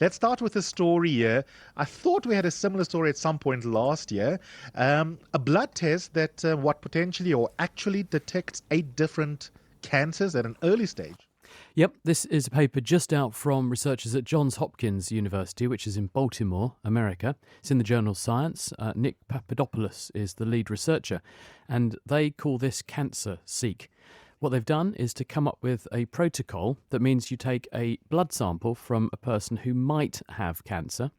Let's start with a story here. I thought we had a similar story at some point last year. A blood test that what potentially or actually detects 8 different cancers at an early stage. Yep, this is a paper just out from researchers at Johns Hopkins University, which is in Baltimore, America. It's in the journal Science. Nick Papadopoulos is the lead researcher, and they call this Cancer-Seq. What they've done is to come up with a protocol that means you take a blood sample from a person who might have cancer.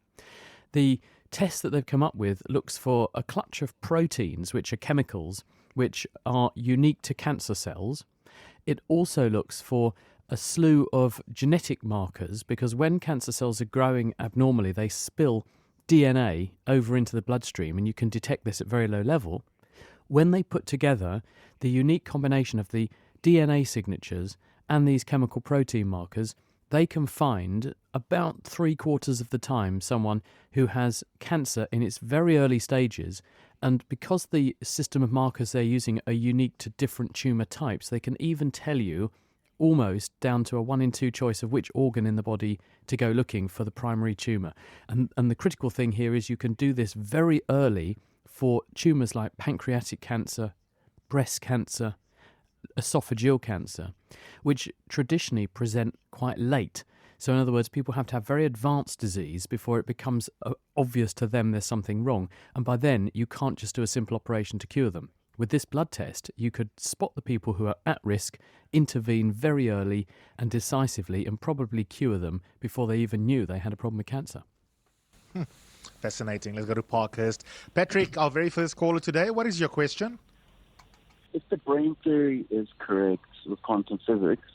The test that they've come up with looks for a clutch of proteins, which are chemicals, which are unique to cancer cells. It also looks for a slew of genetic markers, because when cancer cells are growing abnormally, they spill DNA over into the bloodstream, and you can detect this at very low level. When they put together the unique combination of the DNA signatures and these chemical protein markers, they can find about 3/4 of the time someone who has cancer in its very early stages. And because the system of markers they're using are unique to different tumour types, they can even tell you almost down to a 1 in 2 choice of which organ in the body to go looking for the primary tumour. And the critical thing here is you can do this very early for tumours like pancreatic cancer, breast cancer, esophageal cancer, which traditionally present quite late. So in other words, people have to have very advanced disease before it becomes obvious to them there's something wrong. And by then, you can't just do a simple operation to cure them. With this blood test, you could spot the people who are at risk, intervene very early and decisively, and probably cure them before they even knew they had a problem with cancer. Fascinating. Let's go to Parkhurst. Patrick, our very first caller today. What is your question? If the brain theory is correct with quantum physics,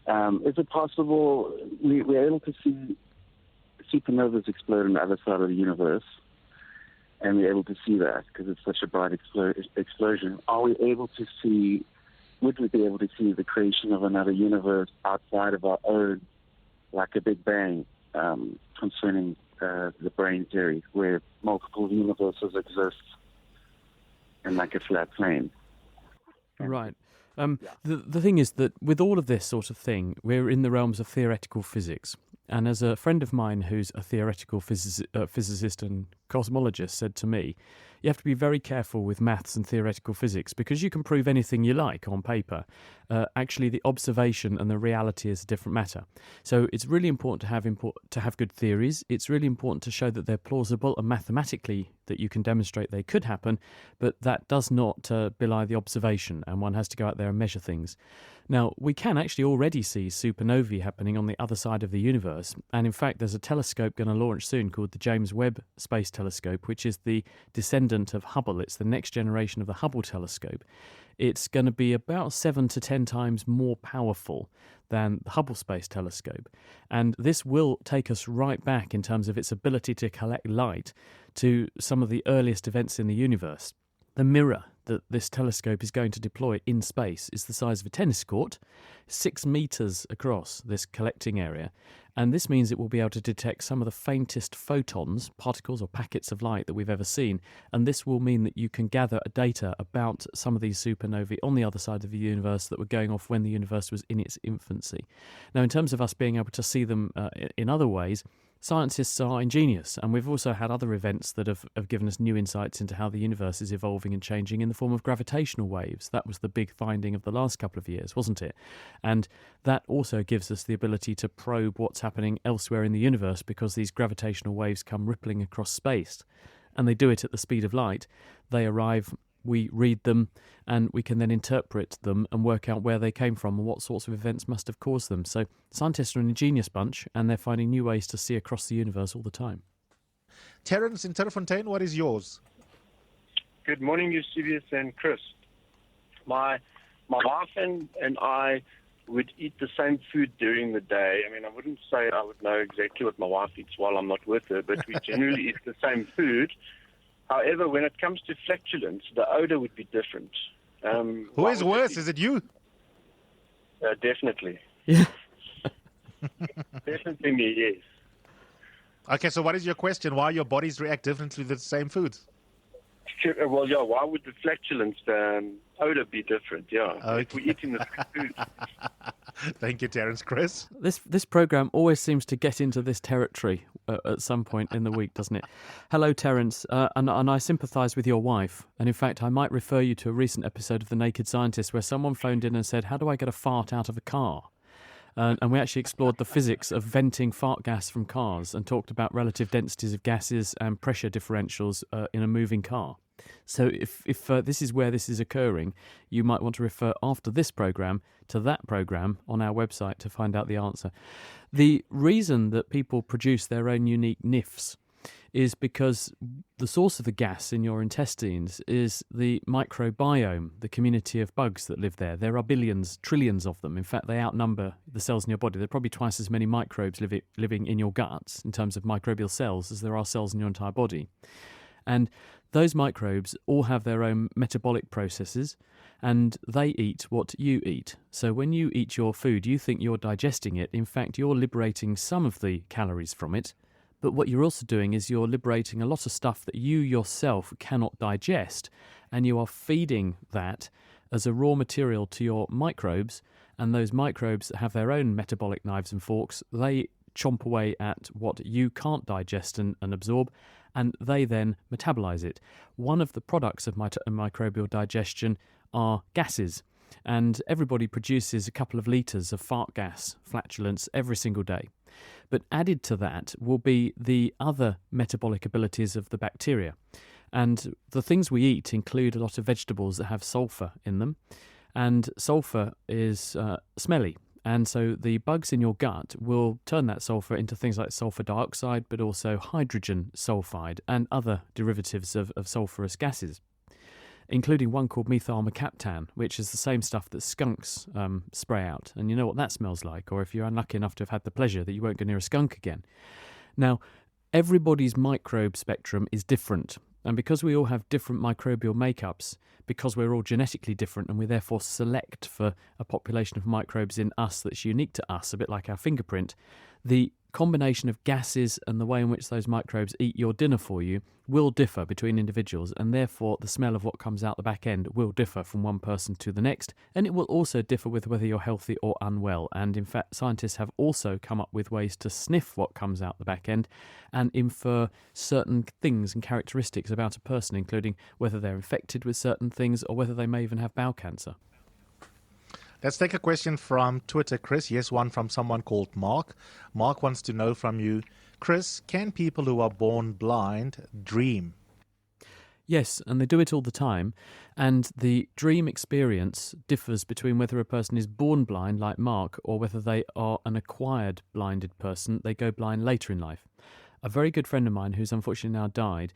is it possible we're able to see supernovas explode on the other side of the universe, and we're able to see that because it's such a bright explosion? Are we able to see, would we be able to see the creation of another universe outside of our own, like a Big Bang, concerning the brain theory, where multiple universes exist in like a flat plane? Right. The thing is that with all of this sort of thing, we're in the realms of theoretical physics. And as a friend of mine who's a theoretical physicist and cosmologist said to me, you have to be very careful with maths and theoretical physics, because you can prove anything you like on paper. Actually, the observation and the reality is a different matter. So it's really important to have good theories. It's really important to show that they're plausible and mathematically that you can demonstrate they could happen, but that does not belie the observation, and one has to go out there and measure things. Now, we can actually already see supernovae happening on the other side of the universe, and in fact there's a telescope going to launch soon called the James Webb Space Telescope, which is the descendant of Hubble. It's the next generation of the Hubble telescope. It's going to be about 7 to 10 times more powerful than the Hubble Space Telescope, and this will take us right back in terms of its ability to collect light to some of the earliest events in the universe. The mirror that this telescope is going to deploy in space is the size of a tennis court, 6 meters across, this collecting area. And this means it will be able to detect some of the faintest photons, particles or packets of light that we've ever seen. And this will mean that you can gather data about some of these supernovae on the other side of the universe that were going off when the universe was in its infancy. Now, in terms of us being able to see them in other ways, scientists are ingenious, and we've also had other events that have given us new insights into how the universe is evolving and changing in the form of gravitational waves. That was the big finding of the last couple of years, wasn't it? And that also gives us the ability to probe what's happening elsewhere in the universe, because these gravitational waves come rippling across space, and they do it at the speed of light. They arrive, we read them, and we can then interpret them and work out where they came from and what sorts of events must have caused them. So scientists are an ingenious bunch, and they're finding new ways to see across the universe all the time. Terence in Terrefontaine, what is yours? Good morning, Eusebius and Chris. My wife and I would eat the same food during the day. I mean, I wouldn't say I would know exactly what my wife eats while I'm not with her, but we generally eat the same food. However, when it comes to flatulence, the odor would be different. Who is worse? Is it you? Definitely. Yeah. Definitely me, yes. Okay, so what is your question? Why your bodies react differently to the same foods? Well, yeah, why would the flatulence odor be different? Yeah, Okay. if we're eating the food. Thank you, Terence. Chris? This program always seems to get into this territory at some point in the week, doesn't it? Hello, Terence, and I sympathise with your wife. And in fact, I might refer you to a recent episode of The Naked Scientist where someone phoned in and said, "How do I get a fart out of a car?" And we actually explored the physics of venting fart gas from cars and talked about relative densities of gases and pressure differentials in a moving car. So if this is where this is occurring, you might want to refer after this programme to that programme on our website to find out the answer. The reason that people produce their own unique NIFs is because the source of the gas in your intestines is the microbiome, the community of bugs that live there. There are billions, trillions of them. In fact, they outnumber the cells in your body. There are probably twice as many microbes living in your guts in terms of microbial cells as there are cells in your entire body. And those microbes all have their own metabolic processes, and they eat what you eat. So when you eat your food, you think you're digesting it. In fact, you're liberating some of the calories from it. But what you're also doing is you're liberating a lot of stuff that you yourself cannot digest, and you are feeding that as a raw material to your microbes, and those microbes have their own metabolic knives and forks. They chomp away at what you can't digest and absorb, and they then metabolize it. One of the products of microbial digestion are gases, and everybody produces a couple of litres of fart gas, flatulence, every single day. But added to that will be the other metabolic abilities of the bacteria. And the things we eat include a lot of vegetables that have sulfur in them, and sulfur is smelly. And so the bugs in your gut will turn that sulfur into things like sulfur dioxide, but also hydrogen sulfide and other derivatives of sulfurous gases, including one called methyl mercaptan, which is the same stuff that skunks spray out. And you know what that smells like, or if you're unlucky enough to have had the pleasure, that you won't go near a skunk again. Now, everybody's microbe spectrum is different. And because we all have different microbial makeups, because we're all genetically different and we therefore select for a population of microbes in us that's unique to us, a bit like our fingerprint, the combination of gases and the way in which those microbes eat your dinner for you will differ between individuals, and therefore the smell of what comes out the back end will differ from one person to the next, and it will also differ with whether you're healthy or unwell. And in fact, scientists have also come up with ways to sniff what comes out the back end and infer certain things and characteristics about a person, including whether they're infected with certain things or whether they may even have bowel cancer. Let's take a question from Twitter, Chris. Yes, one from someone called Mark. Mark wants to know from you, Chris, can people who are born blind dream? Yes, and they do it all the time. And the dream experience differs between whether a person is born blind, like Mark, or whether they are an acquired blinded person. They go blind later in life. A very good friend of mine, who's unfortunately now died,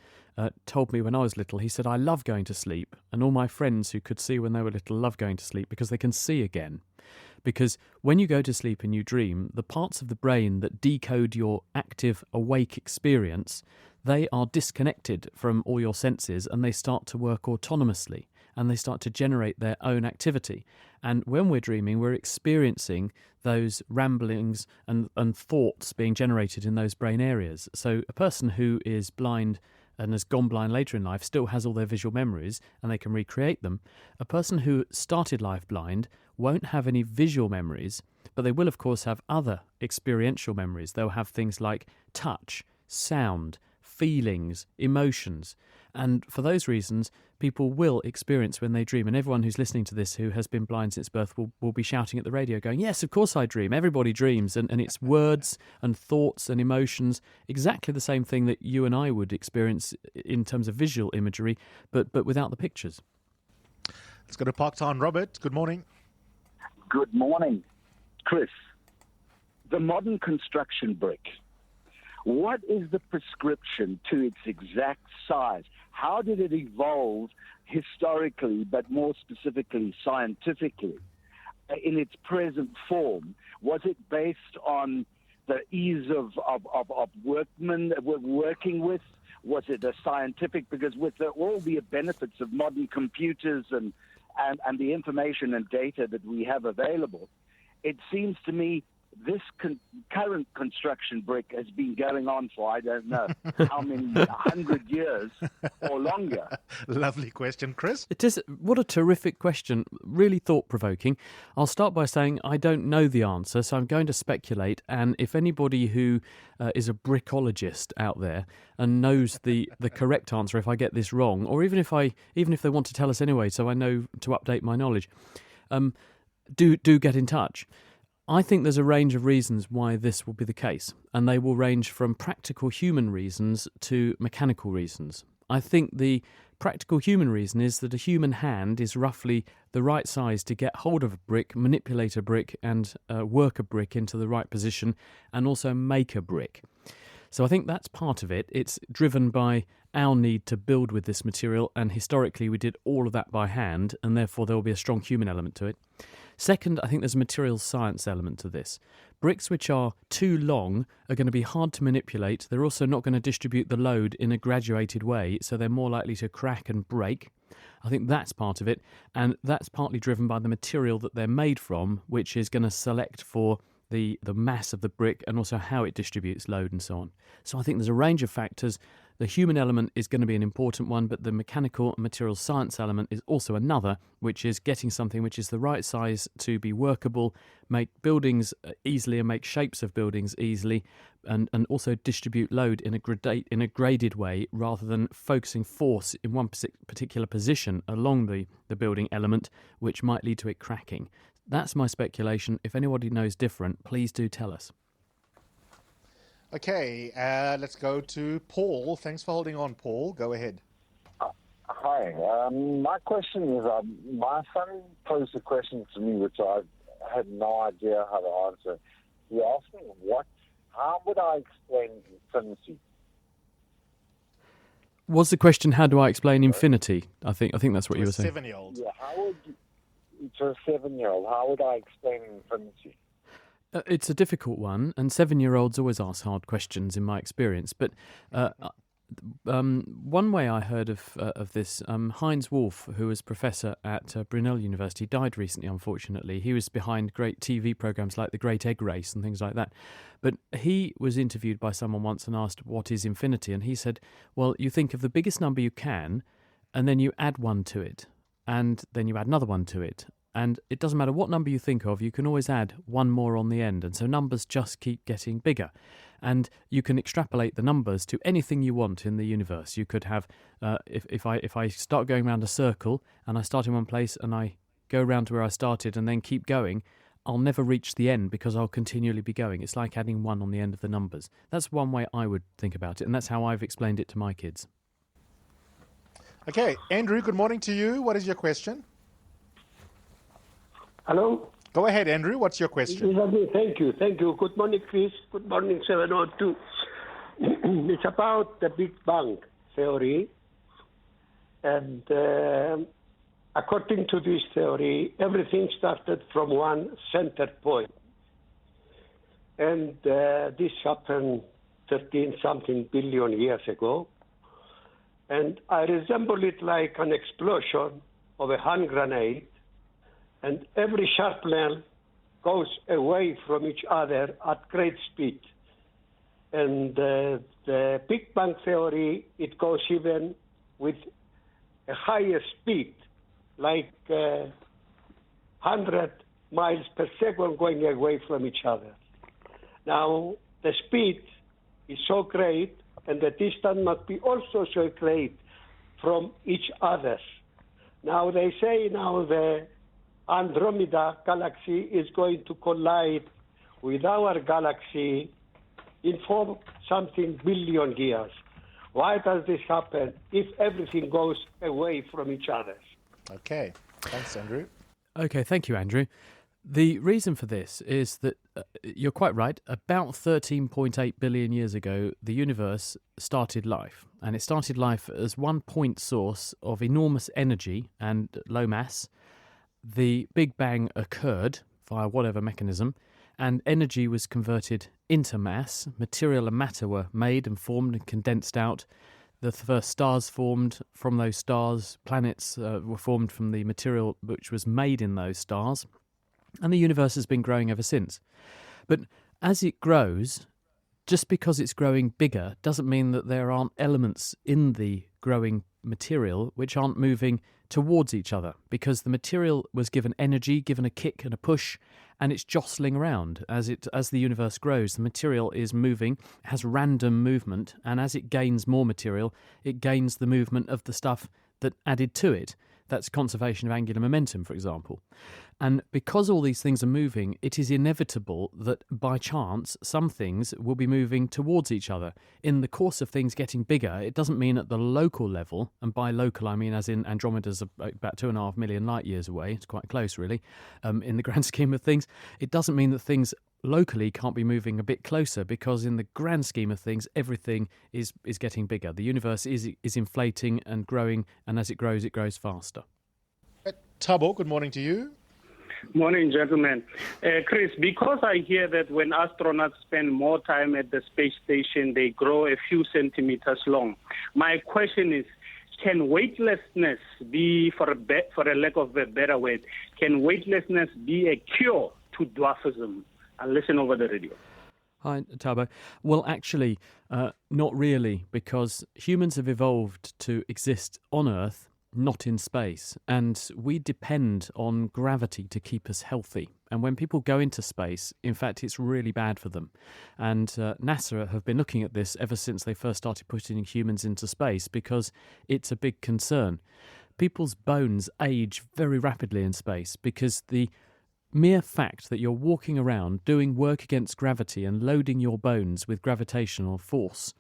told me when I was little, he said, I love going to sleep. And all my friends who could see when they were little love going to sleep because they can see again. Because when you go to sleep and you dream, the parts of the brain that decode your active, awake experience, they are disconnected from all your senses and they start to work autonomously and they start to generate their own activity. And when we're dreaming, we're experiencing those ramblings and thoughts being generated in those brain areas. So a person who is blind and has gone blind later in life still has all their visual memories and they can recreate them. A person who started life blind won't have any visual memories, but they will, of course, have other experiential memories. They'll have things like touch, sound, feelings, emotions. And for those reasons, people will experience when they dream. And everyone who's listening to this who has been blind since birth will be shouting at the radio going, yes, of course I dream. Everybody dreams. And it's words and thoughts and emotions, exactly the same thing that you and I would experience in terms of visual imagery, but without the pictures. Let's go to Parktown. Robert, good morning. Good morning, Chris. The modern construction brick. What is the prescription to its exact size? How did it evolve historically, but more specifically scientifically, in its present form? Was it based on the ease of workmen working with? Was it a scientific? Because with all the benefits of modern computers and the information and data that we have available, it seems to me this current construction brick has been going on for I don't know how many 100 years or longer. Lovely question, Chris. It is. What a terrific question. Really thought-provoking. I'll start by saying I don't know the answer, so I'm going to speculate. And if anybody who is a brickologist out there and knows the correct answer, if I get this wrong, or even if they want to tell us anyway, so I know to update my knowledge, do get in touch. I think there's a range of reasons why this will be the case, and they will range from practical human reasons to mechanical reasons. I think the practical human reason is that a human hand is roughly the right size to get hold of a brick, manipulate a brick, and work a brick into the right position, and also make a brick. So I think that's part of it. It's driven by our need to build with this material, and historically we did all of that by hand, and therefore there will be a strong human element to it. Second, I think there's a materials science element to this. Bricks which are too long are going to be hard to manipulate. They're also not going to distribute the load in a graduated way, so they're more likely to crack and break. I think that's part of it, and that's partly driven by the material that they're made from, which is going to select for the mass of the brick and also how it distributes load and so on. So I think there's a range of factors. The human element is going to be an important one, but the mechanical and material science element is also another, which is getting something which is the right size to be workable, make buildings easily and make shapes of buildings easily, and also distribute load in a graded way rather than focusing force in one particular position along the building element, which might lead to it cracking. That's my speculation. If anybody knows different, please do tell us. Okay, let's go to Paul. Thanks for holding on, Paul. Go ahead. Hi. My question is, my son posed a question to me which I had no idea how to answer. He asked me, how would I explain infinity? Was the question, how do I explain infinity? I think that's what you were saying. 7-year-old. Yeah, to a 7-year-old, how would I explain infinity? It's a difficult one, and 7-year-olds always ask hard questions in my experience. But one way I heard of this, Heinz Wolff, who was professor at Brunel University, died recently, unfortunately. He was behind great TV programs like The Great Egg Race and things like that. But he was interviewed by someone once and asked, what is infinity? And he said, well, you think of the biggest number you can, and then you add one to it, and then you add another one to it. And it doesn't matter what number you think of, you can always add one more on the end. And so numbers just keep getting bigger. And you can extrapolate the numbers to anything you want in the universe. You could have, if I start going around a circle and I start in one place and I go around to where I started and then keep going, I'll never reach the end because I'll continually be going. It's like adding one on the end of the numbers. That's one way I would think about it. And that's how I've explained it to my kids. Okay, Andrew, good morning to you. What is your question? Hello? Go ahead, Andrew. What's your question? Thank you. Good morning, Chris. Good morning, 702. It's about the Big Bang theory. And according to this theory, everything started from one center point. And this happened 13-something billion years ago. And I resemble it like an explosion of a hand grenade. And every sharp length goes away from each other at great speed. And the Big Bang theory, it goes even with a higher speed, like 100 miles per second going away from each other. Now, the speed is so great, and the distance must be also so great from each other. Now, they say the Andromeda galaxy is going to collide with our galaxy in 4-something billion years. Why does this happen if everything goes away from each other? Okay. Thanks, Andrew. Okay, thank you, Andrew. The reason for this is that you're quite right. About 13.8 billion years ago, the universe started life. And it started life as one point source of enormous energy and low mass. The Big Bang occurred via whatever mechanism, and energy was converted into mass. Material and matter were made and formed and condensed out. The first stars formed from those stars. Planets were formed from the material which was made in those stars. And the universe has been growing ever since. But as it grows, just because it's growing bigger doesn't mean that there aren't elements in the growing material which aren't moving towards each other, because the material was given energy, given a kick and a push, and it's jostling around. As the universe grows, the material is moving, has random movement, and as it gains more material, it gains the movement of the stuff that added to it. That's conservation of angular momentum, for example. And because all these things are moving, it is inevitable that by chance some things will be moving towards each other. In the course of things getting bigger, it doesn't mean at the local level, and by local I mean as in Andromeda's about 2.5 million light years away, it's quite close really, in the grand scheme of things. It doesn't mean that things locally can't be moving a bit closer, because in the grand scheme of things everything is getting bigger. The universe is inflating and growing, and as it grows faster. Thabo, good morning to you. Morning, gentlemen. Chris, because I hear that when astronauts spend more time at the space station, they grow a few centimeters long. My question is, can weightlessness be, for a lack of a better word, can weightlessness be a cure to dwarfism? I'll listen over the radio. Hi, Thabo. Well, actually, not really, because humans have evolved to exist on Earth, not in space, and we depend on gravity to keep us healthy. And when people go into space, in fact, it's really bad for them. And NASA have been looking at this ever since they first started putting humans into space, because it's a big concern. People's bones age very rapidly in space, because the mere fact that you're walking around doing work against gravity and loading your bones with gravitational force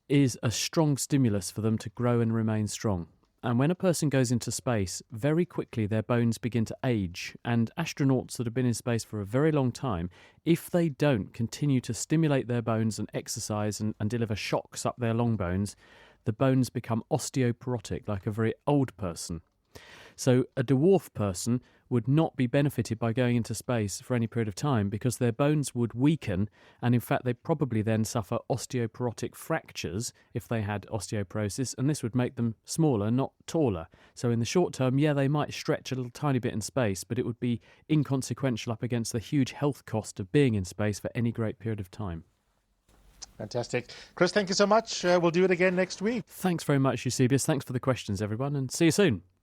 is a strong stimulus for them to grow and remain strong. And when a person goes into space, very quickly their bones begin to age. And astronauts that have been in space for a very long time, if they don't continue to stimulate their bones and exercise and deliver shocks up their long bones, the bones become osteoporotic, like a very old person. So a dwarf person would not be benefited by going into space for any period of time, because their bones would weaken, and in fact they'd probably then suffer osteoporotic fractures if they had osteoporosis, and this would make them smaller, not taller. So in the short term, yeah, they might stretch a little tiny bit in space, but it would be inconsequential up against the huge health cost of being in space for any great period of time. Fantastic. Chris, thank you so much. We'll do it again next week. Thanks very much, Eusebius. Thanks for the questions, everyone, and see you soon.